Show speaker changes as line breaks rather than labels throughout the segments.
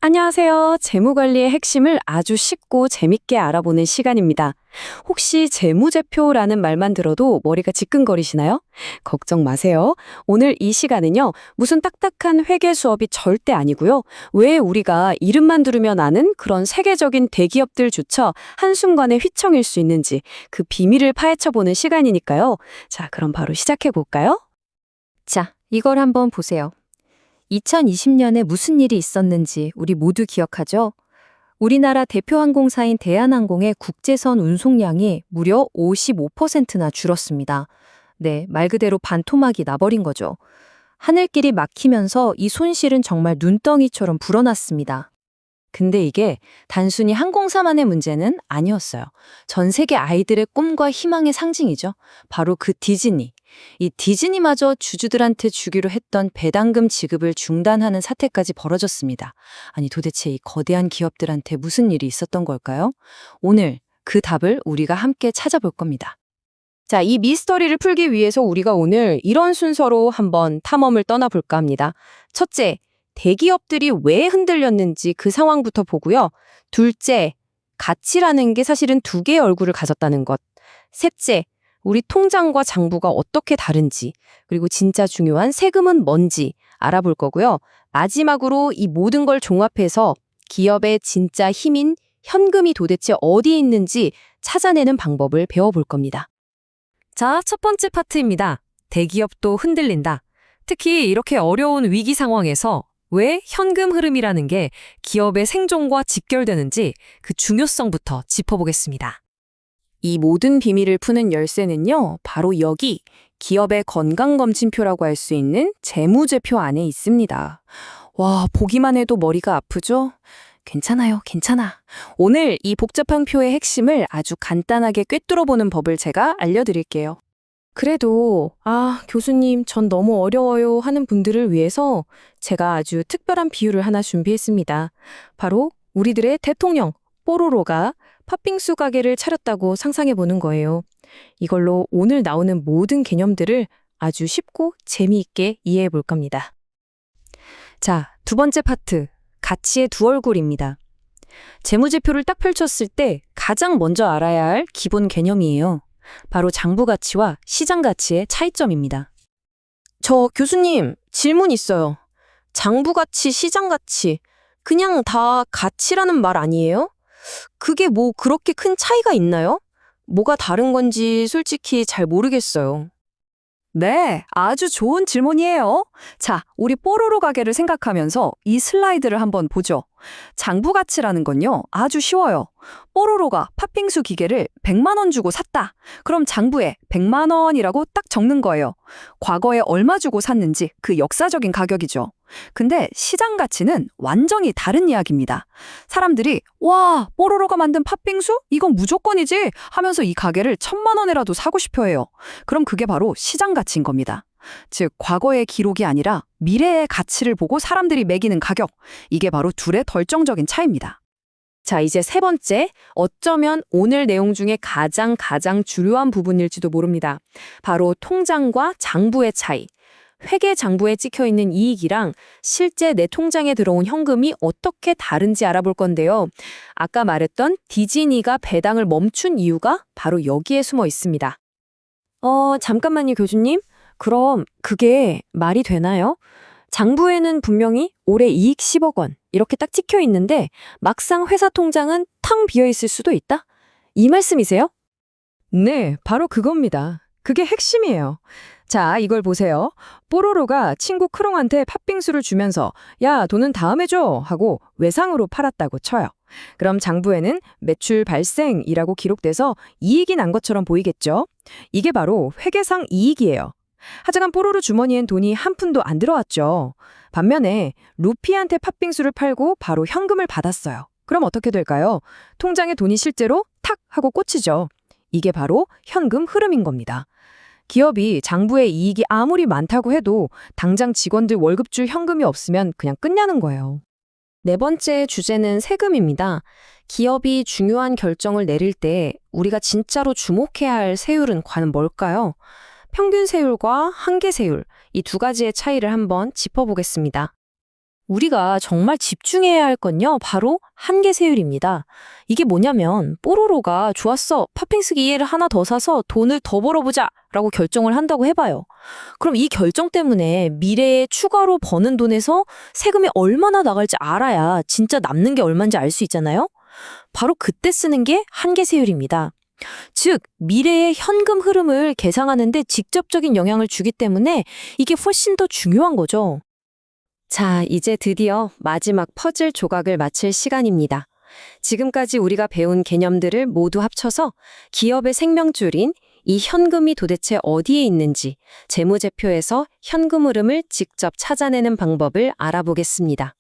안녕하세요. 재무관리의 핵심을 아주 쉽고 재밌게 알아보는 시간입니다. 혹시 재무제표라는 말만 들어도 머리가 지끈거리시나요? 걱정 마세요. 오늘 이 시간은요, 무슨 딱딱한 회계 수업이 절대 아니고요. 왜 우리가 이름만 들으면 아는 그런 세계적인 대기업들조차 한순간에 휘청일 수 있는지 그 비밀을 파헤쳐보는 시간이니까요. 자, 그럼 바로 시작해볼까요?
자, 이걸 한번 보세요. 2020년에 무슨 일이 있었는지 우리 모두 기억하죠? 우리나라 대표 항공사인 대한항공의 국제선 운송량이 무려 55%나 줄었습니다. 네, 말 그대로 반토막이 나버린 거죠. 하늘길이 막히면서 이 손실은 정말 눈덩이처럼 불어났습니다.
근데 이게 단순히 항공사만의 문제는 아니었어요. 전 세계 아이들의 꿈과 희망의 상징이죠. 바로 그 디즈니. 이 디즈니마저 주주들한테 주기로 했던 배당금 지급을 중단하는 사태까지 벌어졌습니다. 아니 도대체 이 거대한 기업들한테 무슨 일이 있었던 걸까요? 오늘 그 답을 우리가 함께 찾아볼 겁니다. 자, 이 미스터리를 풀기 위해서 우리가 오늘 이런 순서로 한번 탐험을 떠나볼까 합니다. 첫째, 대기업들이 왜 흔들렸는지 그 상황부터 보고요. 둘째, 가치라는 게 사실은 두 개의 얼굴을 가졌다는 것. 셋째, 우리 통장과 장부가 어떻게 다른지, 그리고 진짜 중요한 세금은 뭔지 알아볼 거고요. 마지막으로 이 모든 걸 종합해서 기업의 진짜 힘인 현금이 도대체 어디에 있는지 찾아내는 방법을 배워볼 겁니다. 자, 첫 번째 파트입니다. 대기업도 흔들린다. 특히 이렇게 어려운 위기 상황에서 왜 현금 흐름이라는 게 기업의 생존과 직결되는지 그 중요성부터 짚어보겠습니다. 이 모든 비밀을 푸는 열쇠는요, 바로 여기 기업의 건강검진표라고 할 수 있는 재무제표 안에 있습니다. 와, 보기만 해도 머리가 아프죠? 괜찮아요, 괜찮아. 오늘 이 복잡한 표의 핵심을 아주 간단하게 꿰뚫어보는 법을 제가 알려드릴게요. 그래도 교수님 전 너무 어려워요 하는 분들을 위해서 제가 아주 특별한 비유를 하나 준비했습니다. 바로 우리들의 대통령 뽀로로가 팥빙수 가게를 차렸다고 상상해보는 거예요. 이걸로 오늘 나오는 모든 개념들을 아주 쉽고 재미있게 이해해볼 겁니다. 자, 두 번째 파트, 가치의 두 얼굴입니다. 재무제표를 딱 펼쳤을 때 가장 먼저 알아야 할 기본 개념이에요. 바로 장부 가치와 시장 가치의 차이점입니다. 저 교수님, 질문 있어요. 장부 가치, 시장 가치, 그냥 다 가치라는 말 아니에요? 그게 뭐 그렇게 큰 차이가 있나요? 뭐가 다른 건지 솔직히 잘 모르겠어요.
네, 아주 좋은 질문이에요. 자, 우리 뽀로로 가게를 생각하면서 이 슬라이드를 한번 보죠. 장부 가치라는 건요, 아주 쉬워요. 뽀로로가 팥빙수 기계를 100만 원 주고 샀다. 그럼 장부에 100만 원이라고 딱 적는 거예요. 과거에 얼마 주고 샀는지 그 역사적인 가격이죠. 근데 시장 가치는 완전히 다른 이야기입니다. 사람들이 와, 뽀로로가 만든 팥빙수? 이건 무조건이지 하면서 이 가게를 1,000만 원에라도 사고 싶어 해요. 그럼 그게 바로 시장 가치인 겁니다. 즉, 과거의 기록이 아니라 미래의 가치를 보고 사람들이 매기는 가격. 이게 바로 둘의 결정적인 차이입니다.
자, 이제 세 번째, 어쩌면 오늘 내용 중에 가장 중요한 부분일지도 모릅니다. 바로 통장과 장부의 차이. 회계 장부에 찍혀있는 이익이랑 실제 내 통장에 들어온 현금이 어떻게 다른지 알아볼 건데요. 아까 말했던 디즈니가 배당을 멈춘 이유가 바로 여기에 숨어 있습니다. 잠깐만요, 교수님. 그럼 그게 말이 되나요? 장부에는 분명히 올해 이익 10억 원 이렇게 딱 찍혀 있는데 막상 회사 통장은 텅 비어 있을 수도 있다? 이 말씀이세요?
네, 바로 그겁니다. 그게 핵심이에요. 자, 이걸 보세요. 뽀로로가 친구 크롱한테 팥빙수를 주면서 야, 돈은 다음에 줘 하고 외상으로 팔았다고 쳐요. 그럼 장부에는 매출 발생이라고 기록돼서 이익이 난 것처럼 보이겠죠? 이게 바로 회계상 이익이에요. 하지만 뽀로로 주머니엔 돈이 한 푼도 안 들어왔죠. 반면에 루피한테 팥빙수를 팔고 바로 현금을 받았어요. 그럼 어떻게 될까요? 통장에 돈이 실제로 탁 하고 꽂히죠. 이게 바로 현금 흐름인 겁니다. 기업이 장부에 이익이 아무리 많다고 해도 당장 직원들 월급 줄 현금이 없으면 그냥 끝나는 거예요.
네 번째 주제는 세금입니다. 기업이 중요한 결정을 내릴 때 우리가 진짜로 주목해야 할 세율은 과연 뭘까요? 평균 세율과 한계 세율, 이 두 가지의 차이를 한번 짚어보겠습니다.
우리가 정말 집중해야 할 건요, 바로 한계세율입니다. 이게 뭐냐면, 뽀로로가 좋았어, 팥빙수 기계를 하나 더 사서 돈을 더 벌어보자 라고 결정을 한다고 해봐요. 그럼 이 결정 때문에 미래에 추가로 버는 돈에서 세금이 얼마나 나갈지 알아야 진짜 남는 게 얼마인지 알 수 있잖아요? 바로 그때 쓰는 게 한계세율입니다. 즉, 미래의 현금 흐름을 계상하는데 직접적인 영향을 주기 때문에 이게 훨씬 더 중요한 거죠.
자, 이제 드디어 마지막 퍼즐 조각을 맞힐 시간입니다. 지금까지 우리가 배운 개념들을 모두 합쳐서 기업의 생명줄인 이 현금이 도대체 어디에 있는지 재무제표에서 현금 흐름을 직접 찾아내는 방법을 알아보겠습니다.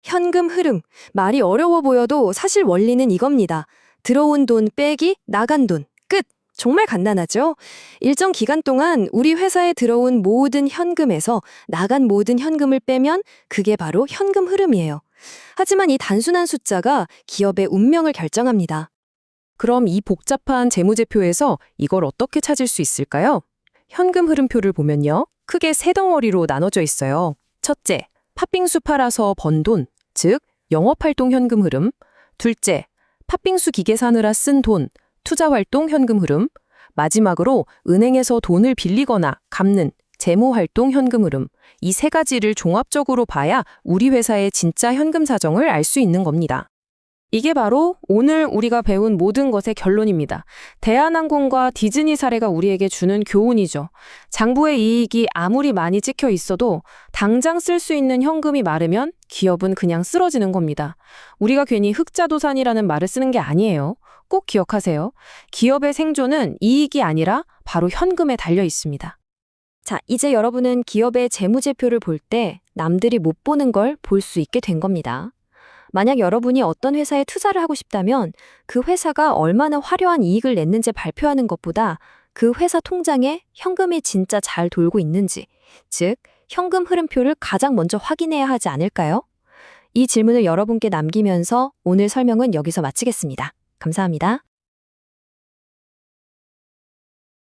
현금 흐름. 말이 어려워 보여도 사실 원리는 이겁니다. 들어온 돈 빼기 나간 돈. 끝. 정말 간단하죠? 일정 기간 동안 우리 회사에 들어온 모든 현금에서 나간 모든 현금을 빼면 그게 바로 현금 흐름이에요. 하지만 이 단순한 숫자가 기업의 운명을 결정합니다.
그럼 이 복잡한 재무제표에서 이걸 어떻게 찾을 수 있을까요? 현금 흐름표를 보면요. 크게 세 덩어리로 나눠져 있어요. 첫째, 팥빙수 팔아서 번 돈, 즉 영업활동 현금 흐름. 둘째, 팥빙수 기계 사느라 쓴 돈, 투자활동 현금 흐름. 마지막으로 은행에서 돈을 빌리거나 갚는 재무활동 현금 흐름. 이 세 가지를 종합적으로 봐야 우리 회사의 진짜 현금 사정을 알 수 있는 겁니다. 이게 바로 오늘 우리가 배운 모든 것의 결론입니다. 대한항공과 디즈니 사례가 우리에게 주는 교훈이죠. 장부의 이익이 아무리 많이 찍혀 있어도 당장 쓸 수 있는 현금이 마르면 기업은 그냥 쓰러지는 겁니다. 우리가 괜히 흑자도산이라는 말을 쓰는 게 아니에요. 꼭 기억하세요. 기업의 생존은 이익이 아니라 바로 현금에 달려 있습니다.
자, 이제 여러분은 기업의 재무제표를 볼 때 남들이 못 보는 걸 볼 수 있게 된 겁니다. 만약 여러분이 어떤 회사에 투자를 하고 싶다면 그 회사가 얼마나 화려한 이익을 냈는지 발표하는 것보다 그 회사 통장에 현금이 진짜 잘 돌고 있는지, 즉 현금 흐름표를 가장 먼저 확인해야 하지 않을까요? 이 질문을 여러분께 남기면서 오늘 설명은 여기서 마치겠습니다. 감사합니다.